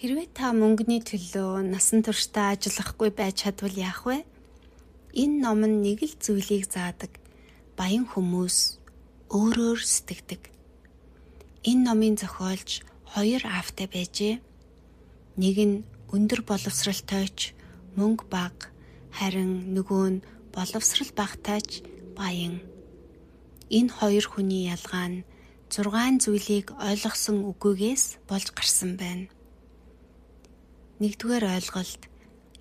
Хэрвээ та мөнгөний төлөө насан туршдаа ажиллахгүй байж чадвал яах вэ? Энэ ном нь нэг л зүйлийг заадаг. Баян хүмүүс өөрөөр сэтгэдэг. Энэ номын зохиолч 2 аавтай байжээ. Нэг нь өндөр боловсралтойч мөнгө бага, харин нөгөө нь боловсрал багтайч баян. Энэ хоёр хүний ялгаа нь 6 зүйлийг ойлгосон үгүйгээс болж гарсан байна. Нэгдүгээр ойлголт: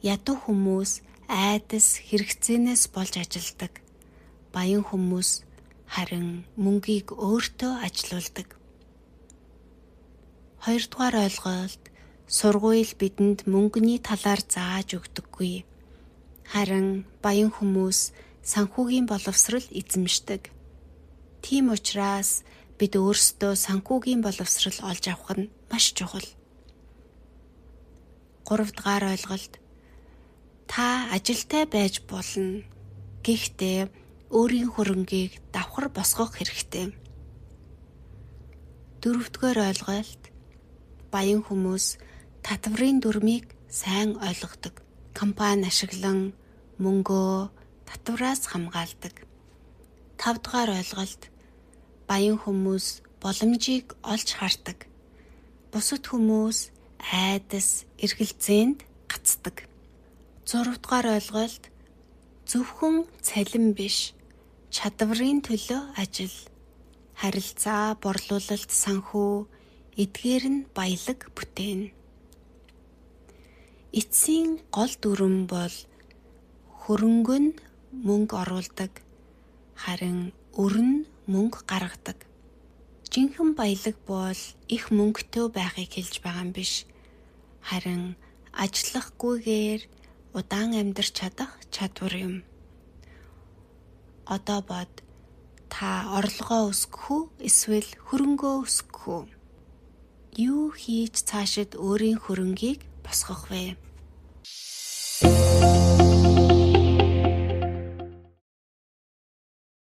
ядуу хүмүүс айдас хэрэгцээнээс болж ажилдаг. Баян хүмүүс харин мөнгийг өөртөө ажилуулдаг. Хоёрдугаар ойлголт: сургууль бидэнд мөнгөний талаар зааж өгдөггүй. Харин баян хүмүүс санхүүгийн боловсрал эзэмшдэг. Тийм учраас бид өөрсдөө санхүүгийн боловсрал олж авах нь маш чухал. Гуравдугаар ойлголт: та ажилтай байж болно. Гэхдээ өөрийн хөрөнгийг давхар босгох хэрэгтэй. Дөрөвдүгээр ойлголт: баян хүмүүс татварын дүрмийг сайн ойлгодог. Компани ашиглан мөнгөө татвараас хамгаалдаг. Тавдугаар ойлголт: баян хүмүүс боломжийг олж хардаг. Бусад хүмүүс айдас эргэлзээнд гацдаг. 6-дугаар ойлголт: зөвхөн цалин биш, чадварын төлөө ажил, харилцаа, борлуулалт, санхүү, эдгээр нь баялаг бүтээн. Эцсийн гол дүрм бол хөрөнгө нь мөнгө оруулдаг, харин өр нь мөнгө гаргадаг. Жинхэнэ баялаг бол их мөнгөтэй байхыг хэлж байгаа юм биш. Харин ажиллахгүйгээр удаан амьдарч чадах чадвар юм. Одоо бод, та орлогоо өсгөх үү, эсвэл хөрөнгөө өсгөх үү? Юу хийж цаашид өөрийн хөрөнгийг босгох вэ?